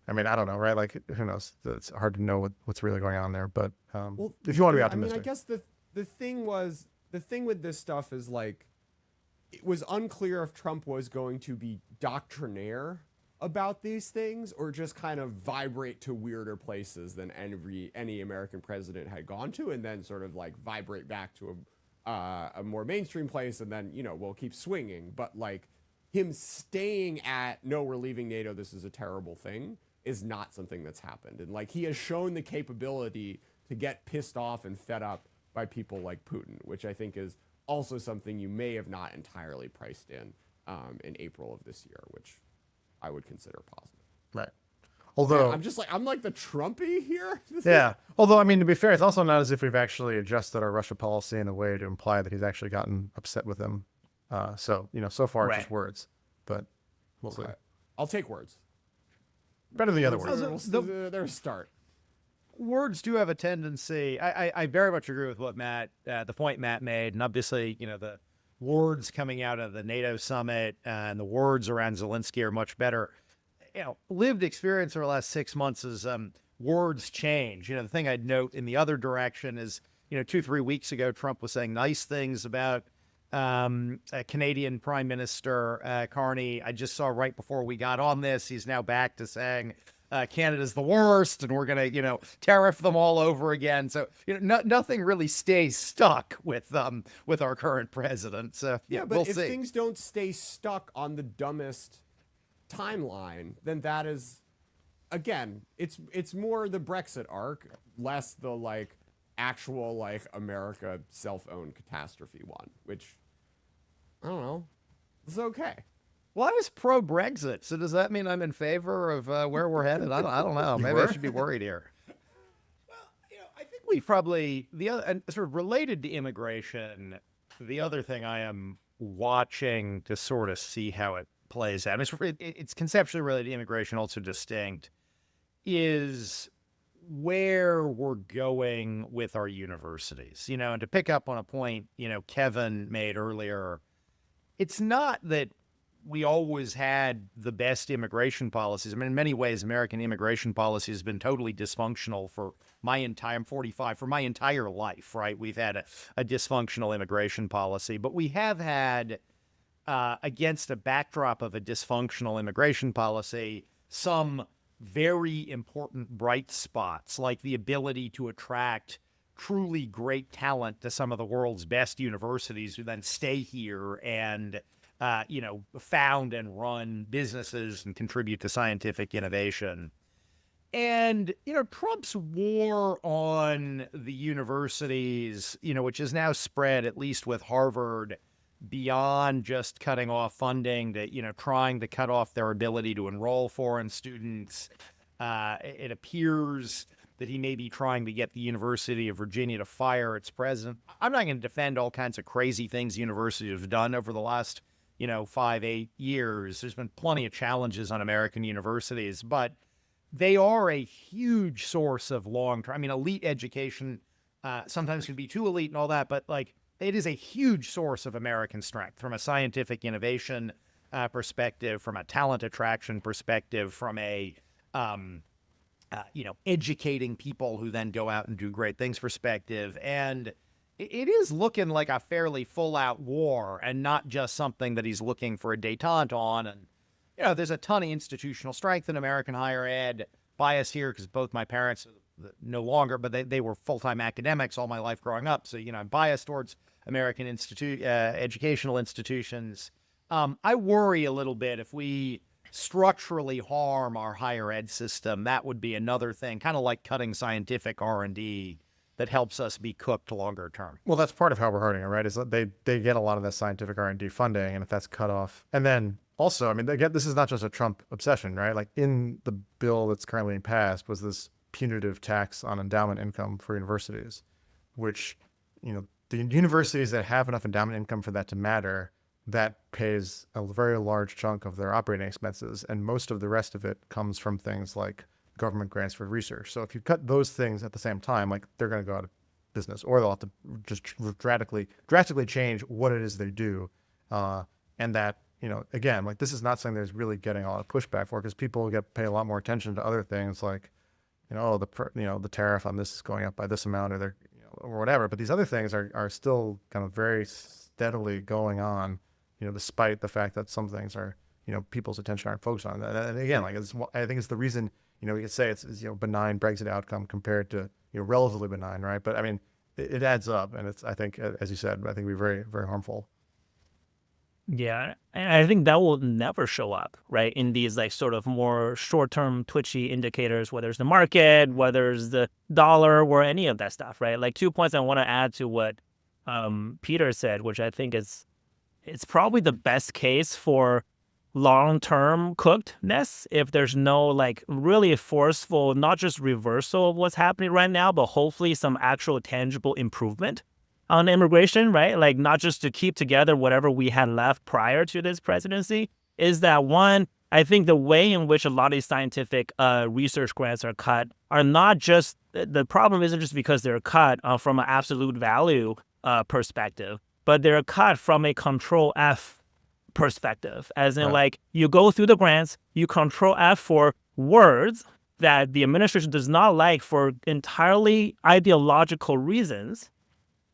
[SPEAKER 4] I mean, I don't know, right? Like, who knows? It's hard to know what's really going on there. But if you want to be optimistic,
[SPEAKER 1] I guess the thing with this stuff is, like, it was unclear if Trump was going to be doctrinaire about these things or just kind of vibrate to weirder places than any American president had gone to, and then sort of like vibrate back to a more mainstream place, and then we'll keep swinging. But like him staying at no, we're leaving NATO, this is a terrible thing, is not something that's happened. And like he has shown the capability to get pissed off and fed up by people like Putin, which I think is also something you may have not entirely priced in April of this year, which I would consider positive.
[SPEAKER 4] right? Although
[SPEAKER 1] I'm like the Trumpy here.
[SPEAKER 4] Although, I mean, to be fair, it's also not as if we've actually adjusted our Russia policy in a way to imply that he's actually gotten upset with him. So far it's just words, but we'll see.
[SPEAKER 1] I'll take words.
[SPEAKER 4] Better than the other words.
[SPEAKER 1] Their start.
[SPEAKER 2] Words do have a tendency. I very much agree with what the point Matt made, and obviously, the words coming out of the NATO summit and the words around Zelenskyy are much better. Lived experience over the last 6 months is words change. The thing I'd note in the other direction is, 2-3 weeks ago, Trump was saying nice things about Canadian Prime Minister Carney. I just saw right before we got on this, he's now back to saying Canada's the worst and we're going to, tariff them all over again. So, nothing really stays stuck with our current president. So,
[SPEAKER 1] but
[SPEAKER 2] we'll
[SPEAKER 1] if
[SPEAKER 2] see.
[SPEAKER 1] things don't stay stuck on the dumbest timeline, then that is, again, it's more the Brexit arc, less the like actual like America self-owned catastrophe one, which I don't know, it's okay.
[SPEAKER 2] Well, I was pro-Brexit, so does that mean I'm in favor of where we're headed? I don't know. Maybe I should be worried here. Well, I think we probably, and sort of related to immigration, the other thing I am watching to sort of see how it plays out, it's conceptually related to immigration, also distinct, is where we're going with our universities. And to pick up on a point, Kevin made earlier, it's not that we always had the best immigration policies. I mean, in many ways, American immigration policy has been totally dysfunctional for I'm 45, for my entire life, right? We've had a dysfunctional immigration policy, but we have had, against a backdrop of a dysfunctional immigration policy, some very important bright spots, like the ability to attract truly great talent to some of the world's best universities who then stay here and found and run businesses and contribute to scientific innovation. And, Trump's war on the universities, which is now spread, at least with Harvard, beyond just cutting off funding to, trying to cut off their ability to enroll foreign students. It appears that he may be trying to get the University of Virginia to fire its president. I'm not going to defend all kinds of crazy things the university has done over the last 5-8 years. There's been plenty of challenges on American universities, but they are a huge source of long-term. I mean, elite education sometimes can be too elite and all that, but like it is a huge source of American strength from a scientific innovation perspective, from a talent attraction perspective, from a educating people who then go out and do great things perspective. And it is looking like a fairly full-out war and not just something that he's looking for a détente on. And, there's a ton of institutional strength in American higher ed. Bias here because both my parents no longer, but they were full-time academics all my life growing up. So, I'm biased towards American educational institutions. I worry a little bit if we structurally harm our higher ed system. That would be another thing, kind of like cutting scientific R&D that helps us be cooked longer term.
[SPEAKER 4] Well, that's part of how we're hurting it, right? Is that they get a lot of that scientific R&D funding, and if that's cut off, and then also, I mean, again, this is not just a Trump obsession, right? Like in the bill that's currently passed was this punitive tax on endowment income for universities, which, the universities that have enough endowment income for that to matter, that pays a very large chunk of their operating expenses, and most of the rest of it comes from things like government grants for research. So if you cut those things at the same time, like they're going to go out of business, or they'll have to just drastically change what it is they do, and that again, like this is not something that's really getting a lot of pushback for, because people pay a lot more attention to other things like the tariff on this is going up by this amount, or or whatever. But these other things are still kind of very steadily going on, despite the fact that some things are people's attention aren't focused on that. And again, like I think it's the reason we could say it's benign Brexit outcome compared to relatively benign, right? But I mean, it adds up, and it's, I think, as you said, I think it'd be very, very harmful.
[SPEAKER 3] Yeah, and I think that will never show up, right, in these like sort of more short-term twitchy indicators, whether it's the market, whether it's the dollar, or any of that stuff, right? Like 2 points I want to add to what Peter said, which I think it's probably the best case for long-term cookedness if there's no like really forceful, not just reversal of what's happening right now, but hopefully some actual tangible improvement on immigration, right? Like not just to keep together whatever we had left prior to this presidency, is that one, I think the way in which a lot of these scientific research grants are cut are not just, the problem isn't just because they're cut from an absolute value perspective, but they're cut from a control F perspective, as in like you go through the grants, you control F for words that the administration does not like for entirely ideological reasons,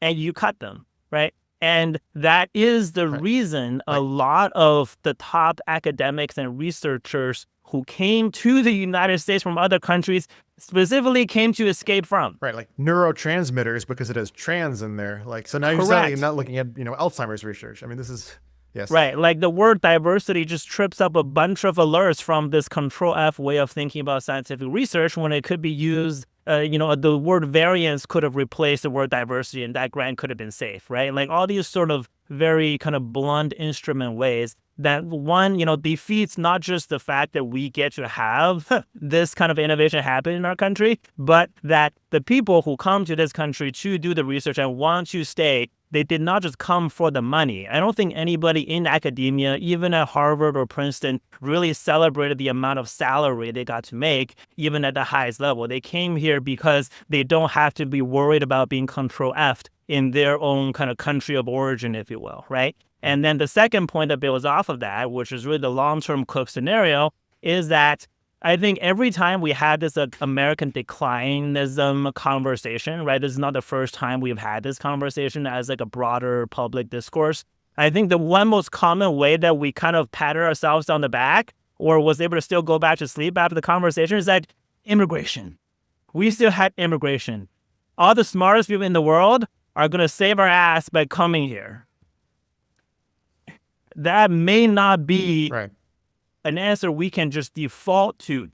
[SPEAKER 3] and you cut them, right? And that is the reason a lot of the top academics and researchers who came to the United States from other countries specifically came to escape from.
[SPEAKER 4] Right, like neurotransmitters, because it has trans in there. Like, so now you're not looking at, Alzheimer's research. I mean, this is, yes.
[SPEAKER 3] Right, like the word diversity just trips up a bunch of alerts from this control F way of thinking about scientific research when it could be used. The word variance could have replaced the word diversity, and that grant could have been safe, right? Like all these sort of very kind of blunt instrument ways that one, defeats not just the fact that we get to have this kind of innovation happen in our country, but that the people who come to this country to do the research and want to stay, they did not just come for the money. I don't think anybody in academia, even at Harvard or Princeton, really celebrated the amount of salary they got to make, even at the highest level. They came here because they don't have to be worried about being control F'd in their own kind of country of origin, if you will, right? And then the second point that builds off of that, which is really the long-term cook scenario, is that I think every time we had this American declinism conversation, right? This is not the first time we've had this conversation as like a broader public discourse. I think the one most common way that we kind of patted ourselves on the back or was able to still go back to sleep after the conversation is that immigration. We still had immigration. All the smartest people in the world are going to save our ass by coming here. That may not be an answer we can just default to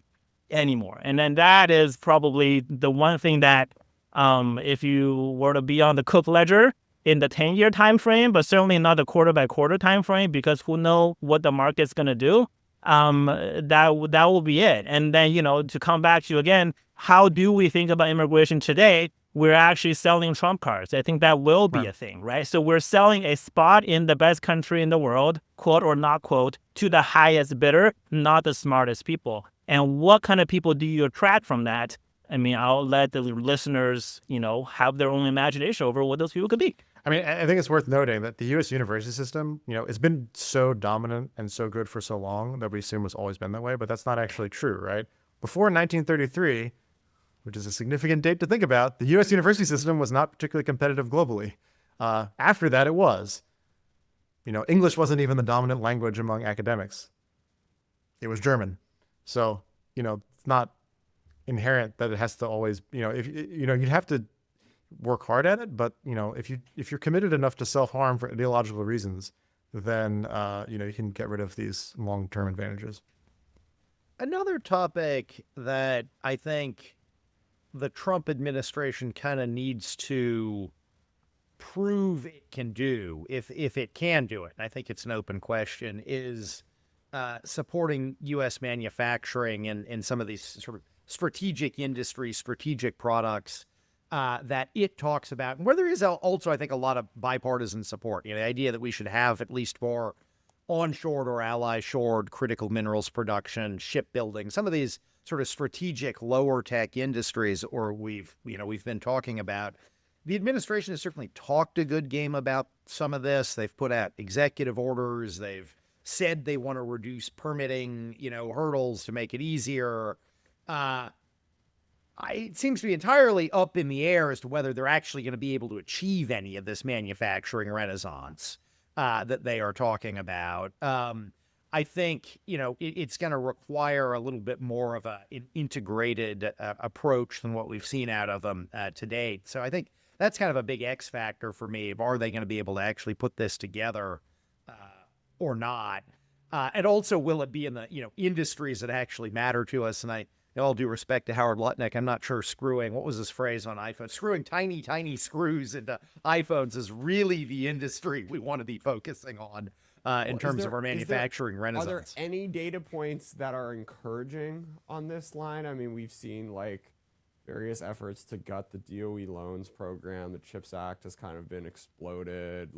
[SPEAKER 3] anymore. And then that is probably the one thing that if you were to be on the Cook ledger in the 10-year time frame, but certainly not the quarter-by-quarter time frame, because who knows what the market's going to do, that will be it. And then, to come back to, again, how do we think about immigration today? We're actually selling Trump cards. I think that will be a thing, right? So we're selling a spot in the best country in the world, quote or not quote, to the highest bidder, not the smartest people. And what kind of people do you attract from that? I mean, I'll let the listeners, have their own imagination over what those people could be.
[SPEAKER 4] I mean, I think it's worth noting that the U.S. university system, it's been so dominant and so good for so long that we assume it's always been that way, but that's not actually true, right? Before 1933, which is a significant date to think about, the U.S. university system was not particularly competitive globally. After that, it was. English wasn't even the dominant language among academics. It was German. So, it's not inherent that it has to always, if you'd have to work hard at it, but if you're committed enough to self-harm for ideological reasons, then you can get rid of these long-term advantages.
[SPEAKER 2] Another topic that I think the Trump administration kind of needs to prove it can do, if it can do it, and I think it's an open question, is supporting U.S. manufacturing and some of these sort of strategic industries, strategic products that it talks about, and where there is also, I think, a lot of bipartisan support. The idea that we should have at least more onshore or ally-shored critical minerals production, shipbuilding, some of these sort of strategic lower tech industries, or we've been talking about. The administration has certainly talked a good game about some of this. They've put out executive orders. They've said they want to reduce permitting, hurdles to make it easier. It seems to be entirely up in the air as to whether they're actually going to be able to achieve any of this manufacturing renaissance that they are talking about. I think, it's going to require a little bit more of an integrated approach than what we've seen out of them to date. So I think that's kind of a big X factor for me. Are they going to be able to actually put this together or not? And also, will it be in the industries that actually matter to us? And all due respect to Howard Lutnick, I'm not sure what was his phrase on iPhone? Screwing tiny screws into iPhones is really the industry we want to be focusing on in terms of our manufacturing renaissance.
[SPEAKER 1] Are there any data points that are encouraging on this line? I mean, we've seen various efforts to gut the DOE loans program. The CHIPS Act has kind of been exploded.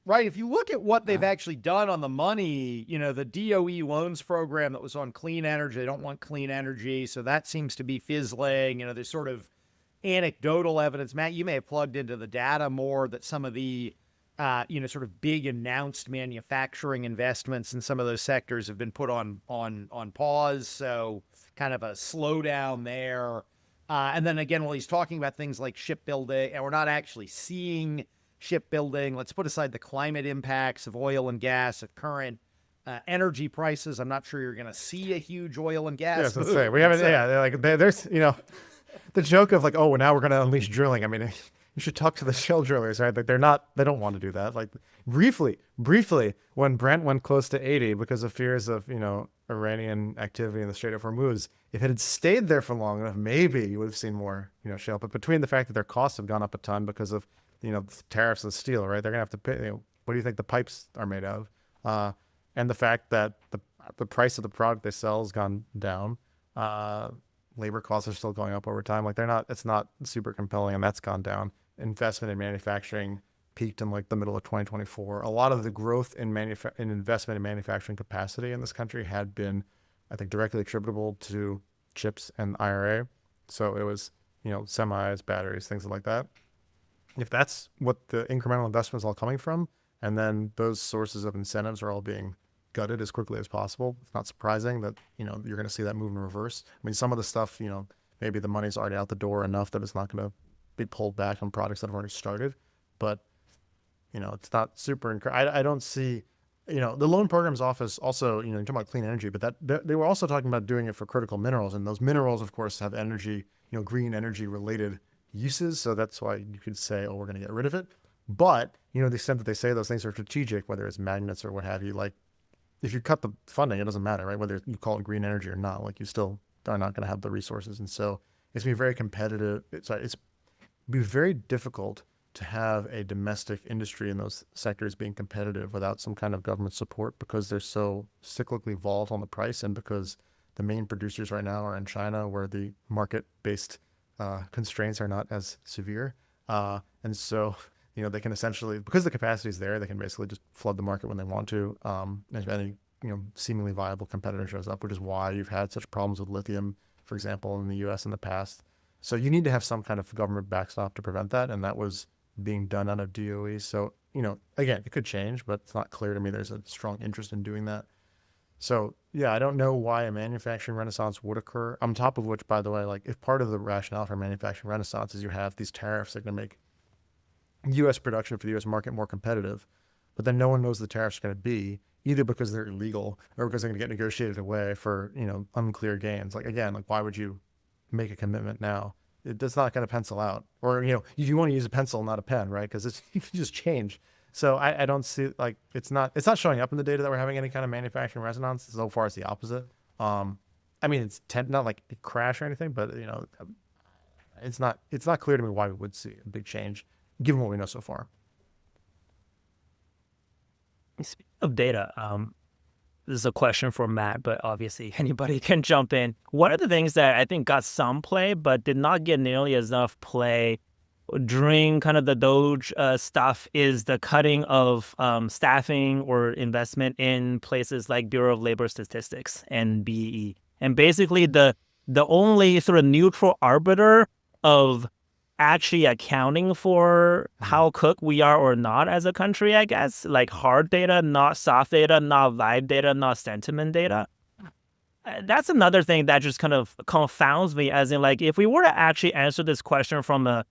[SPEAKER 2] Right. If you look at what they've actually done on the money, the DOE loans program that was on clean energy, they don't want clean energy. So that seems to be fizzling. There's sort of anecdotal evidence. Matt, you may have plugged into the data more that some of the, sort of big announced manufacturing investments in some of those sectors have been put on pause. So kind of a slowdown there. And then again, while he's talking about things like shipbuilding, and we're not actually seeing shipbuilding. Let's put aside the climate impacts of oil and gas at current energy prices. I'm not sure you're going to see a huge oil and gas.
[SPEAKER 4] Yes, let's say we haven't. There's the joke of well, now we're going to unleash drilling. I mean, you should talk to the shale drillers, right? They don't want to do that. Briefly, when Brent went close to 80 because of fears of Iranian activity in the Strait of Hormuz, if it had stayed there for long enough, maybe you would have seen more shale. But between the fact that their costs have gone up a ton because of tariffs of steel, right? They're gonna have to pay. What do you think the pipes are made of? And the fact that the price of the product they sell has gone down. Labor costs are still going up over time. It's not super compelling, and that's gone down. Investment in manufacturing peaked in the middle of 2024. A lot of the growth in investment in manufacturing capacity in this country had been, I think, directly attributable to chips and IRA. So it was, semis, batteries, things like that. If that's what the incremental investment is all coming from, and then those sources of incentives are all being gutted as quickly as possible, it's not surprising that, you're going to see that move in reverse. I mean, some of the stuff, maybe the money's already out the door enough that it's not going to be pulled back on products that have already started. But, it's not super, I don't see, the loan programs office also, you're talking about clean energy, but they were also talking about doing it for critical minerals. And those minerals, of course, have energy, green energy related uses. So that's why you could say, oh, we're going to get rid of it. But, the extent that they say those things are strategic, whether it's magnets or what have you, if you cut the funding, it doesn't matter, right? Whether you call it green energy or not, you still are not going to have the resources. And so it's going to be very competitive. It's be very difficult to have a domestic industry in those sectors being competitive without some kind of government support, because they're so cyclically volatile on the price, and because the main producers right now are in China, where the market-based constraints are not as severe. And so, they can essentially, because the capacity is there, they can basically just flood the market when they want to. And seemingly viable competitor shows up, which is why you've had such problems with lithium, for example, in the U.S. in the past. So you need to have some kind of government backstop to prevent that, and that was being done out of DOE. So, again, it could change, but it's not clear to me there's a strong interest in doing that. So, yeah, I don't know why a manufacturing renaissance would occur. On top of which, by the way, like if part of the rationale for manufacturing renaissance is you have these tariffs that are going to make U.S. production for the U.S. market more competitive, but then no one knows the tariffs are going to be, either because they're illegal or because they're going to get negotiated away for, unclear gains. Like, again, like why would you make a commitment now? It's not going to pencil out. Or, you want to use a pencil, not a pen, right? Because you can just change. So I don't see, like, it's not showing up in the data that we're having any kind of manufacturing resonance. So far, it's the opposite. It's not like a crash or anything, but, it's not clear to me why we would see a big change, given what we know so far.
[SPEAKER 3] Speaking of data, this is a question for Matt, but obviously anybody can jump in. One of the things that I think got some play, but did not get nearly enough play during kind of the Doge stuff is the cutting of staffing or investment in places like Bureau of Labor Statistics and BEE. And basically the only sort of neutral arbiter of actually accounting for how cooked we are or not as a country, I guess, like hard data, not soft data, not live data, not sentiment data. That's another thing that just kind of confounds me, as in, like, if we were to actually answer this question from a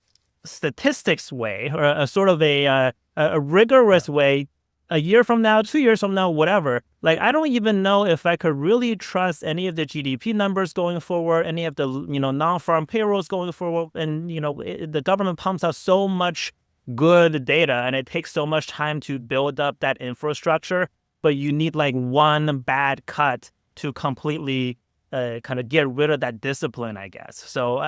[SPEAKER 3] statistics way, or a sort of a rigorous way, a year from now, 2 years from now, whatever, like, I don't even know if I could really trust any of the GDP numbers going forward, any of the, non-farm payrolls going forward. And, the government pumps out so much good data and it takes so much time to build up that infrastructure, but you need like one bad cut to completely kind of get rid of that discipline, I guess. So,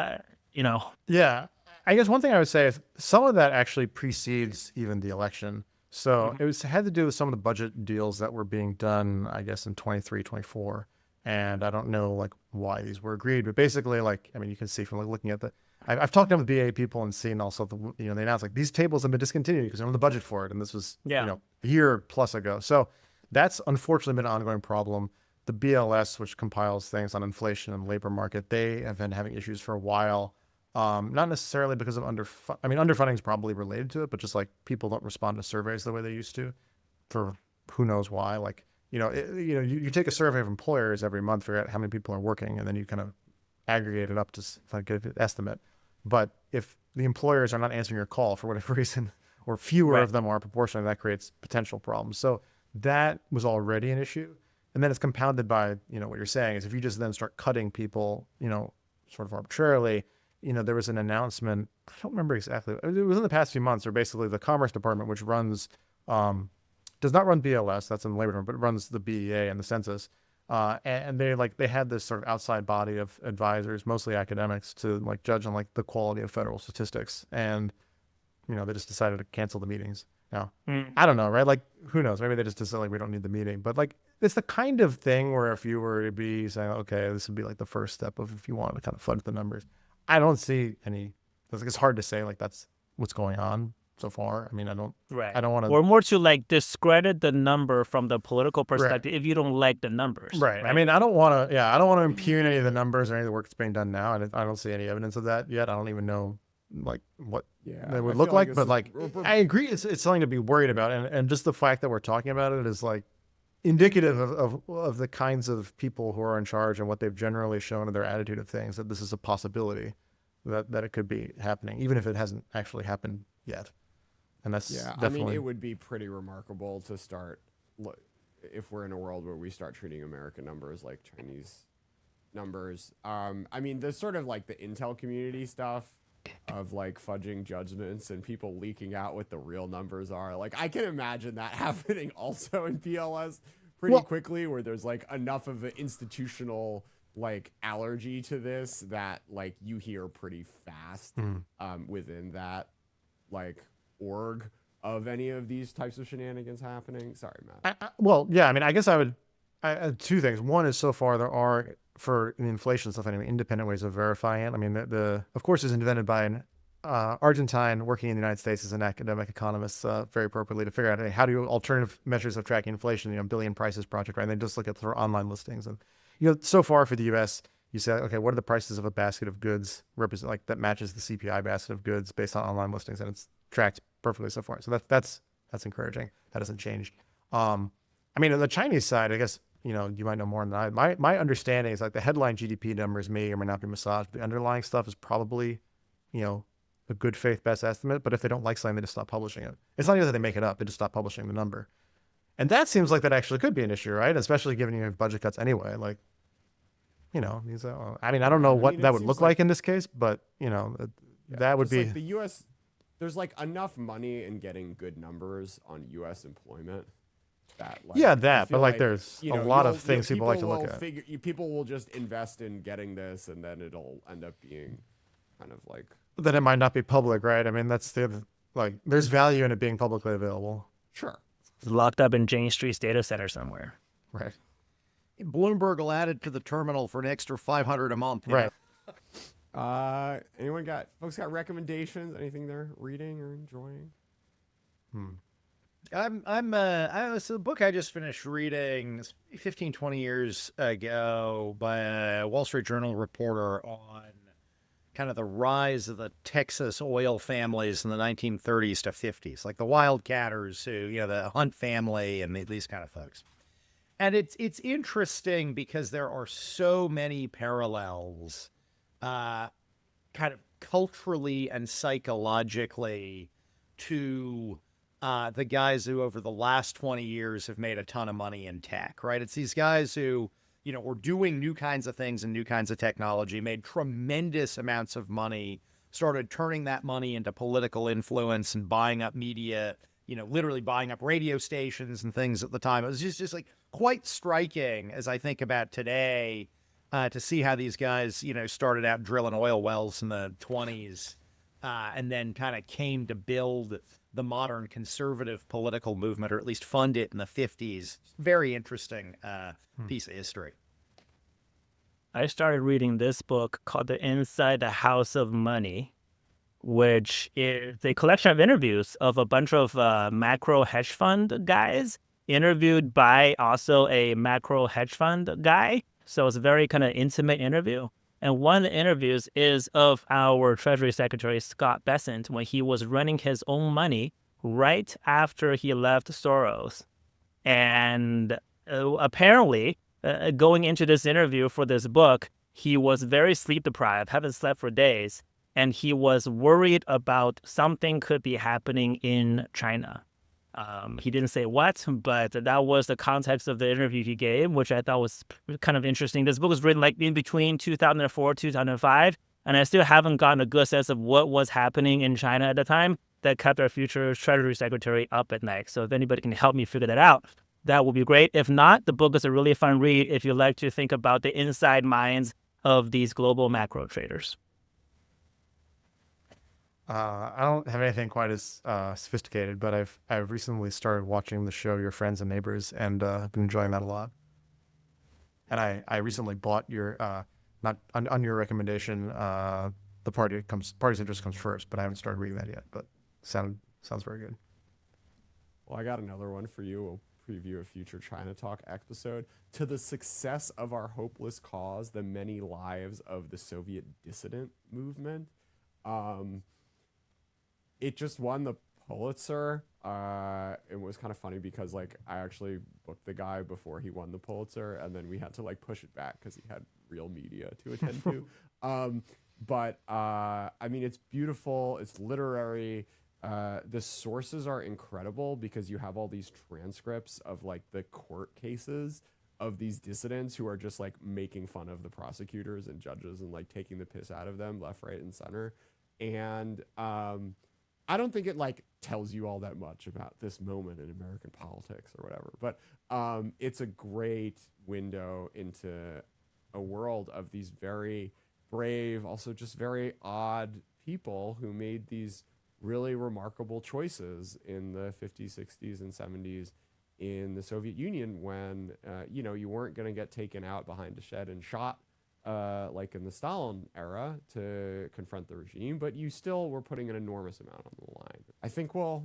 [SPEAKER 4] Yeah. I guess one thing I would say is some of that actually precedes even the election. So it had to do with some of the budget deals that were being done, I guess, in 23, 24. And I don't know like why these were agreed, but basically, like, I mean, you can see from like looking at I've talked to the BA people and seen also they announced like these tables have been discontinued because they don't have the budget for it. And this was, a year plus ago. So that's unfortunately been an ongoing problem. The BLS, which compiles things on inflation and labor market, they have been having issues for a while. Not necessarily because of underfunding is probably related to it, but just like people don't respond to surveys the way they used to, for who knows why. Like, you take a survey of employers every month, figure out how many people are working, and then you kind of aggregate it up to like an estimate. But if the employers are not answering your call for whatever reason, or fewer of them are proportionally, that creates potential problems. So that was already an issue. And then it's compounded by, what you're saying is if you just then start cutting people, sort of arbitrarily, there was an announcement, I don't remember exactly, it was in the past few months, where basically the Commerce Department, which runs, does not run BLS, that's in the Labor Department, but runs the BEA and the census. And they had this sort of outside body of advisors, mostly academics, to like judge on like the quality of federal statistics. And, they just decided to cancel the meetings. Now, I don't know, right? Like, who knows? Maybe they just decided like, we don't need the meeting. But like, it's the kind of thing where if you were to be saying, okay, this would be like the first step of if you want to kind of fudge the numbers. I don't see any. It's hard to say like that's what's going on so far. I mean, I don't want to.
[SPEAKER 3] Or more to like discredit the number from the political perspective if you don't like the numbers.
[SPEAKER 4] Right. I mean, I don't want to. Yeah, I don't want to impugn any of the numbers or any of the work that's being done now, and I don't see any evidence of that yet. I don't even know like what they would look like. But like, I agree, it's something to be worried about, and just the fact that we're talking about it is like indicative of the kinds of people who are in charge and what they've generally shown in their attitude of things, that this is a possibility that it could be happening, even if it hasn't actually happened yet. And that's definitely...
[SPEAKER 1] I mean, it would be pretty remarkable to start, if we're in a world where we start treating American numbers like Chinese numbers. I mean, the sort of like the intel community stuff of like fudging judgments and people leaking out what the real numbers are. Like, I can imagine that happening also in PLS pretty quickly, where there's like enough of an institutional like allergy to this that like you hear pretty fast within that like org of any of these types of shenanigans happening. Sorry, Matt.
[SPEAKER 4] I mean, I guess I would two things. One is, so far there are, for the inflation stuff anyway, independent ways of verifying it. I mean, of course is invented by Argentine working in the United States as an academic economist, very appropriately, to figure out, hey, how do alternative measures of tracking inflation, billion prices project, right? And they just look at their online listings. And, so far for the U.S., you say, okay, what are the prices of a basket of goods represent, like, that matches the CPI basket of goods based on online listings, and it's tracked perfectly so far. So that's encouraging. That hasn't changed. On the Chinese side, I guess, you might know more than I. My understanding is, like, the headline GDP numbers may or may not be massaged. The underlying stuff is probably, a good faith best estimate. But if they don't like something, they just stop publishing it. It's not even that they make it up; they just stop publishing the number. And that seems like that actually could be an issue, right? Especially given you have budget cuts anyway. Like, I don't know what that would look like in this case, but that would be
[SPEAKER 1] like the U.S. There's like enough money in getting good numbers on U.S. employment. But like
[SPEAKER 4] there's a lot of things people like to look at.
[SPEAKER 1] People will just invest in getting this, and then it'll end up being kind of like.
[SPEAKER 4] Then it might not be public, right? That's there's value in it being publicly available.
[SPEAKER 1] Sure.
[SPEAKER 3] It's locked up in Jane Street's data center somewhere.
[SPEAKER 4] Right.
[SPEAKER 2] Bloomberg will add it to the terminal for an extra $500 a month.
[SPEAKER 4] Right.
[SPEAKER 1] Folks got recommendations? Anything they're reading or enjoying?
[SPEAKER 2] So the book I just finished reading 15, 20 years ago by a Wall Street Journal reporter on kind of the rise of the Texas oil families in the 1930s to 50s, like the wildcatters who, the Hunt family and these kind of folks. And it's interesting because there are so many parallels, kind of culturally and psychologically, to the guys who over the last 20 years have made a ton of money in tech, right? It's these guys who, were doing new kinds of things and new kinds of technology, made tremendous amounts of money, started turning that money into political influence and buying up media, literally buying up radio stations and things at the time. It was just like quite striking as I think about today, to see how these guys, started out drilling oil wells in the 20s, and then kind of came to build the modern conservative political movement, or at least fund it in the 50s. Very interesting piece of history.
[SPEAKER 3] I started reading this book called The Inside the House of Money, which is a collection of interviews of a bunch of macro hedge fund guys interviewed by also a macro hedge fund guy. So it's a very kind of intimate interview. And one of the interviews is of our Treasury Secretary, Scott Bessent, when he was running his own money right after he left Soros. And apparently, going into this interview for this book, he was very sleep deprived, haven't slept for days, and he was worried about something could be happening in China. He didn't say what, but that was the context of the interview he gave, which I thought was kind of interesting. This book was written like in between 2004, 2005, and I still haven't gotten a good sense of what was happening in China at the time that kept our future Treasury Secretary up at night. So if anybody can help me figure that out, that would be great. If not, the book is a really fun read if you like to think about the inside minds of these global macro traders.
[SPEAKER 4] I don't have anything quite as sophisticated, but I've recently started watching the show Your Friends and Neighbors, and been enjoying that a lot. And I recently bought your not on your recommendation, the Party's Interest Comes First, but I haven't started reading that yet. But sounds very good.
[SPEAKER 1] Well, I got another one for you. We'll preview a future China Talk episode. To the Success of Our Hopeless Cause: The Many Lives of the Soviet Dissident Movement. It just won the Pulitzer. It was kind of funny because I actually booked the guy before he won the Pulitzer, and then we had to push it back because he had real media to attend to. But it's beautiful. It's literary. The sources are incredible because you have all these transcripts of the court cases of these dissidents who are just making fun of the prosecutors and judges and taking the piss out of them left, right, and center. And I don't think it tells you all that much about this moment in American politics or whatever, but it's a great window into a world of these very brave, also just very odd people who made these really remarkable choices in the 50s, 60s, and 70s in the Soviet Union when, you weren't going to get taken out behind a shed and shot like in the Stalin era to confront the regime, but you still were putting an enormous amount on the line. I think we'll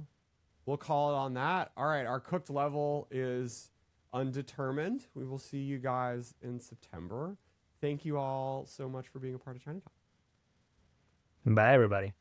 [SPEAKER 1] call it on that. All right, our cooked level is undetermined. We will see you guys in September. Thank you all so much for being a part of China Talk.
[SPEAKER 3] Bye, everybody.